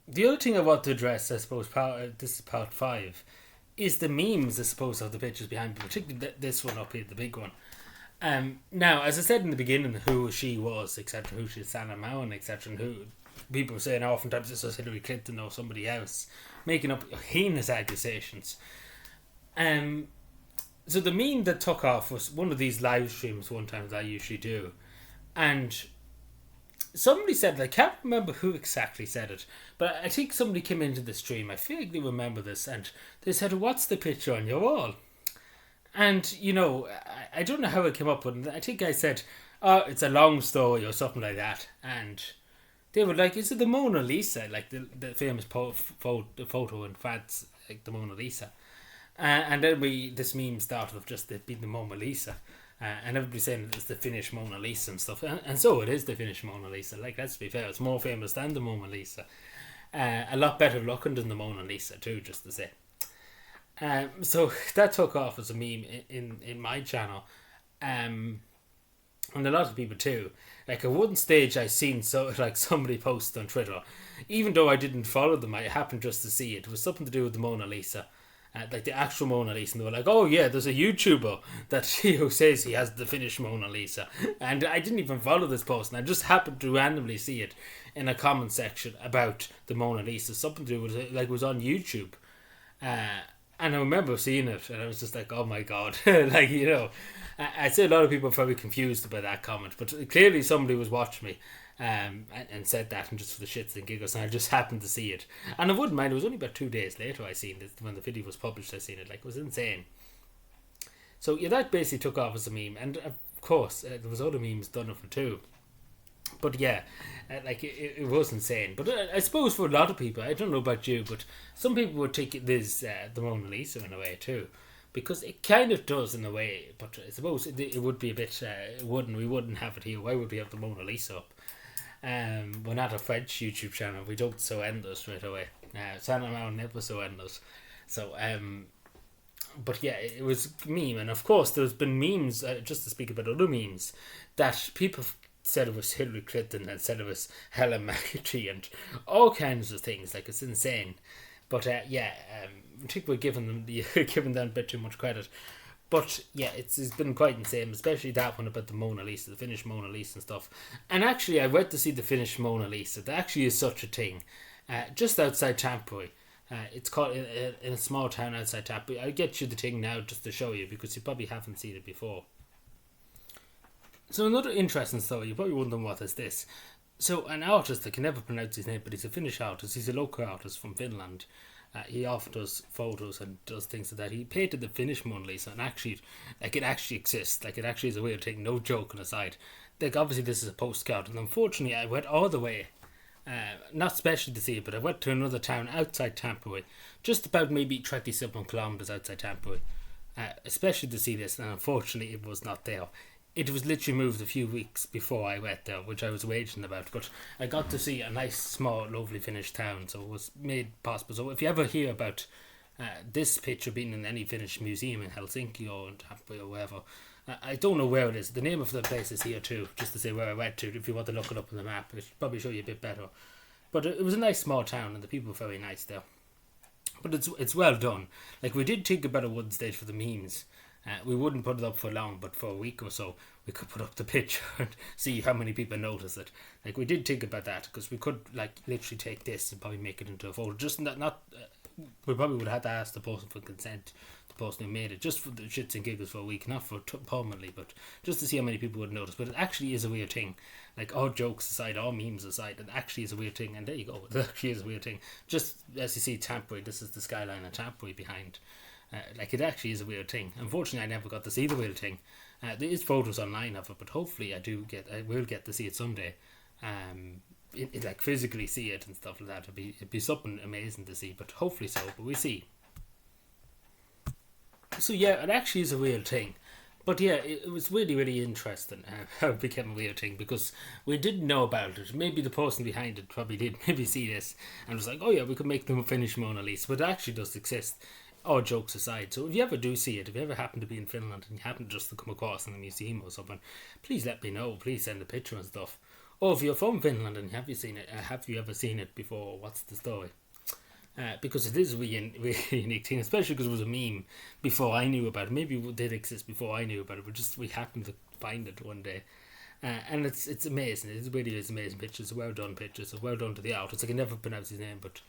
The other thing I want to address, I suppose, this is part 5, is the memes, I suppose, of the pictures behind me, particularly this one up here, the big one. Now, as I said in the beginning, who she was, etc., who she's Sanna Marin, etc., and who people were saying oftentimes this was Hillary Clinton or somebody else, making up heinous accusations. Um, so the meme that took off was one of these live streams one time that I usually do, and somebody said, I can't remember who exactly said it, but I think somebody came into the stream, I feel like they remember this, and they said, what's the picture on your wall? And, I don't know how it came up with it. I think I said, oh, it's a long story or something like that. And they were like, is it the Mona Lisa? Like the famous photo in France, like the Mona Lisa. And then this meme started of just it being the Mona Lisa. And everybody saying it's the Finnish Mona Lisa and stuff. And so it is the Finnish Mona Lisa. Like, let's be fair, it's more famous than the Mona Lisa. A lot better looking than the Mona Lisa, too, just to say. So that took off as a meme in my channel, and a lot of people too. Like at one stage, I seen somebody post on Twitter, even though I didn't follow them, I happened just to see it. It was something to do with the Mona Lisa, like the actual Mona Lisa, and they were like, "Oh yeah, there's a YouTuber who says he has the Finnish Mona Lisa," and I didn't even follow this post, and I just happened to randomly see it in a comment section about the Mona Lisa, something to do with it was on YouTube. And I remember seeing it, and I was just like, "Oh my god!" I'd say a lot of people are probably confused about that comment, but clearly somebody was watching me, and said that, and just for the shits and giggles, and I just happened to see it, and I wouldn't mind. It was only about 2 days later I seen it when the video was published. I seen it, like it was insane. So yeah, that basically took off as a meme, and of course there was other memes done of it too. But yeah, it was insane. But I suppose for a lot of people, I don't know about you, but some people would take this the Mona Lisa in a way too, because it kind of does in a way. But I suppose it would be a bit. We wouldn't have it here. Why would we have the Mona Lisa up? We're not a French YouTube channel. We don't so end us straight away. Santa Marin never so end us. So but yeah, it was meme, and of course there's been memes. Just to speak about other memes, that people said it was Hillary Clinton and said it was Helen McAtee and all kinds of things. Like, it's insane. But I think we're giving them giving them a bit too much credit. But yeah, it's been quite insane, especially that one about the Mona Lisa, the Finnish Mona Lisa and stuff. And actually, I went to see the Finnish Mona Lisa. There actually is such a thing, just outside Tampere. It's called in a small town outside Tampere. I'll get you the thing now just to show you, because you probably haven't seen it before. So another interesting story, you're probably wondering what is this. So an artist, I can never pronounce his name, but he's a Finnish artist. He's a local artist from Finland. He often does photos and does things like that. He painted the Finnish Mona Lisa, and actually, like, it actually exists. Like, it actually is a weird thing. No joking aside. Like, obviously this is a postcard, and unfortunately I went all the way, not especially to see it, but I went to another town outside Tampere, just about maybe 27 kilometers outside Tampere, especially to see this, and unfortunately it was not there. It was literally moved a few weeks before I went there, which I was waging about, but I got to see a nice, small, lovely Finnish town, so it was made possible. So if you ever hear about this picture being in any Finnish museum in Helsinki or in Tampere or wherever, I don't know where it is. The name of the place is here too, just to say where I went to. If you want to look it up on the map, it should probably show you a bit better. But it was a nice small town, and the people were very nice there. But it's well done. Like, we did think about it one stage for the memes. We wouldn't put it up for long, but for a week or so, we could put up the picture and see how many people notice it. Like, we did think about that, because we could, like, literally take this and probably make it into a photo. Just not we probably would have to ask the person for consent, the person who made it, just for the shits and giggles for a week, not for permanently, but just to see how many people would notice. But it actually is a weird thing. Like, all jokes aside, all memes aside, it actually is a weird thing. And there you go, it actually is a weird thing. Just as you see Tampere, this is the skyline of Tampere behind. Like, it actually is a weird thing. Unfortunately, I never got to see the weird thing. There is photos online of it, but hopefully I will get to see it someday. Like, physically see it and stuff like that. It'd be something amazing to see, but hopefully so. But we see. So yeah, it actually is a weird thing. But yeah, it was really, really interesting how it became a weird thing, because we didn't know about it. Maybe the person behind it probably did maybe see this and was like, oh yeah, we could make them a Finnish Mona Lisa. But it actually does exist. All jokes aside, so if you ever do see it, if you ever happen to be in Finland and you happen just to come across in a museum or something, please let me know. Please send a picture and stuff. oh, if you're from Finland and have you seen it? Have you ever seen it before? What's the story? Because it is a really unique thing, especially because it was a meme before I knew about it. Maybe it did exist before I knew about it, but just we happened to find it one day. And it's amazing. It really is amazing pictures, well done pictures, well done to the artist. I can never pronounce his name, but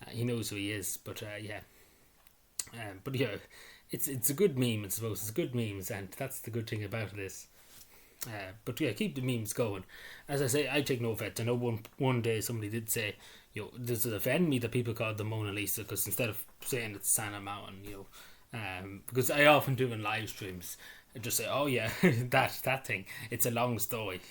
he knows who he is. But but yeah, it's a good meme. I suppose it's good memes, and that's the good thing about this. But yeah, keep the memes going. As I say, I take no offense. I know one day somebody did say, does it offend me that people call it the Mona Lisa? Because instead of saying it's Sanna Mountain, because I often do in live streams, I just say, oh yeah, that thing. It's a long story,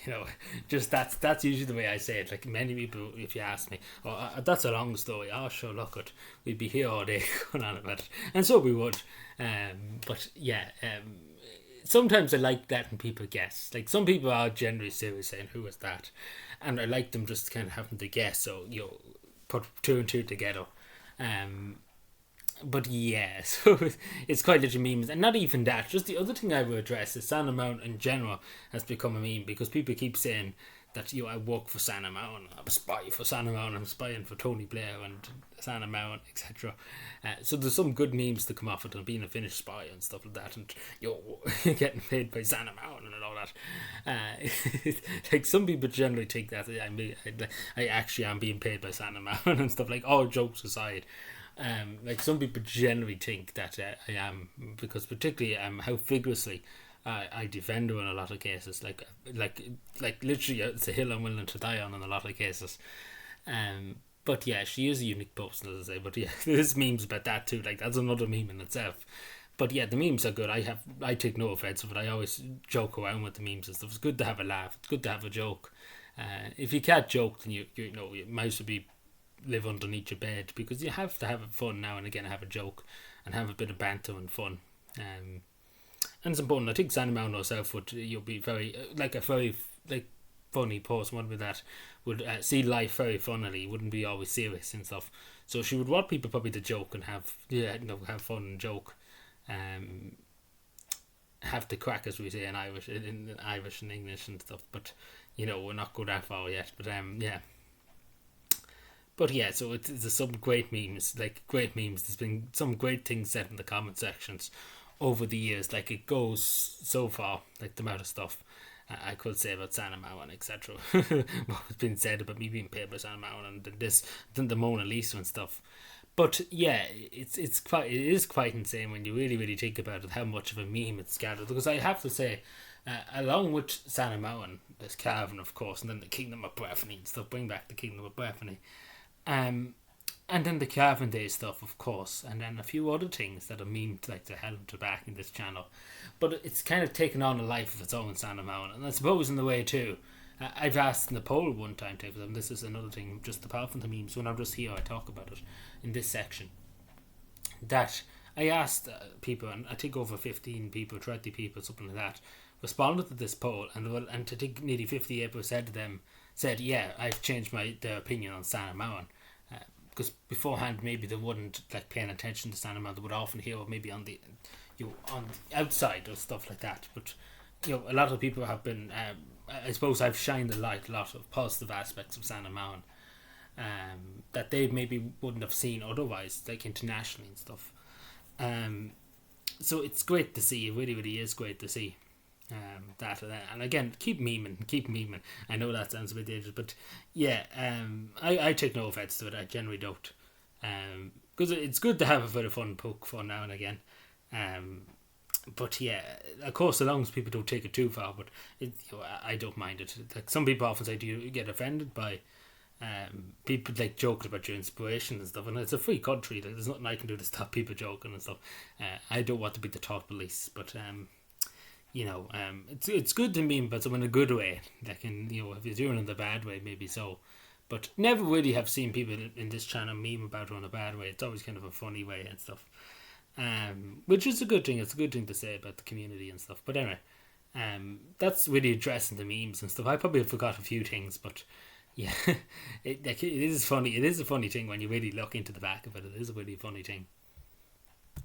Just that's usually the way I say it. Like many people, if you ask me, oh, that's a long story. Oh, sure, look it. We'd be here all day going on about it, and so we would. But yeah. Sometimes I like letting people guess. Like some people are generally serious saying, who is that? And I like them just kind of having to guess, so put two and two together. But yeah, so it's quite literally memes. And not even that, just the other thing I would address is Sanna Mountain in general has become a meme because people keep saying that I work for Sanna Mountain, I'm a spy for Sanna Mountain, I'm spying for Tony Blair and Sanna Mountain, etc. So there's some good memes to come off it and being a Finnish spy and stuff like that, and getting paid by Sanna Mountain and all that. Like some people generally think that I actually am being paid by Sanna Mountain and stuff, like all jokes aside. Like some people generally think that I am, because particularly how vigorously I defend her in a lot of cases, like literally it's a hill I'm willing to die on in a lot of cases. But yeah, she is a unique person, as I say. But yeah, there's memes about that too. Like that's another meme in itself. But yeah, the memes are good. I take no offense, but I always joke around with the memes and stuff. It's good to have a laugh. It's good to have a joke. If you can't joke, then you might as well be live underneath your bed, because you have to have fun now and again, have a joke and have a bit of banter and fun. And it's important. I think Sanna Mountain herself would be very a very funny person, one with that would see life very funnily, wouldn't be always serious and stuff. So she would want people probably to joke and have fun and joke, have the crack, as we say in Irish and English and stuff. But we're not go that far yet. But yeah. But yeah, so it's some great memes. There's been some great things said in the comment sections over the years. Like it goes so far, like the amount of stuff I could say about Sanna Mountain, etc. What has been said about me being paid by Sanna Mountain and then the Mona Lisa and stuff. But yeah, it is quite insane when you really, really think about it, how much of a meme it's gathered. Because I have to say, along with Sanna Mountain, there's Cavan, of course, and then the Kingdom of Breffni and stuff. Bring back the Kingdom of Breffni. And then the Cavan Day stuff, of course, and then a few other things that are memed like the hell to back in this channel. But it's kind of taken on a life of its own, Sanna Mountain, and I suppose in the way too. I've asked in the poll one time, and this is another thing, just apart from the memes, when I'm just here I talk about it in this section, that I asked people, and I think over 15 people, 20 people, something like that, responded to this poll, and I think nearly 58% of them said, yeah, I've changed their opinion on Sanna Mountain. Because beforehand, maybe they wouldn't paying attention to Sanna Mountain. They would often hear maybe on the outside or stuff like that. But a lot of people have been. I suppose I've shined a lot of positive aspects of Sanna Mountain that they maybe wouldn't have seen otherwise, like internationally and stuff. So it's great to see. It really, really is great to see. That and again, keep memeing. I know that sounds a bit dangerous, but yeah, I take no offense to it. I generally don't, because it's good to have a bit of fun poke fun now and again. But yeah, of course, as long as people don't take it too far. But I don't mind it. Like some people often say, do you get offended by people joking about your inspiration and stuff? And it's a free country. There's nothing I can do to stop people joking and stuff. I don't want to be the thought police, but it's good to meme, but in a good way. If you're doing it in the bad way, maybe so. But never really have seen people in this channel meme about it in a bad way. It's always kind of a funny way and stuff. Which is a good thing. It's a good thing to say about the community and stuff. But anyway, that's really addressing the memes and stuff. I probably forgot a few things, but yeah, it is funny. It is a funny thing when you really look into the back of it. It is a really funny thing.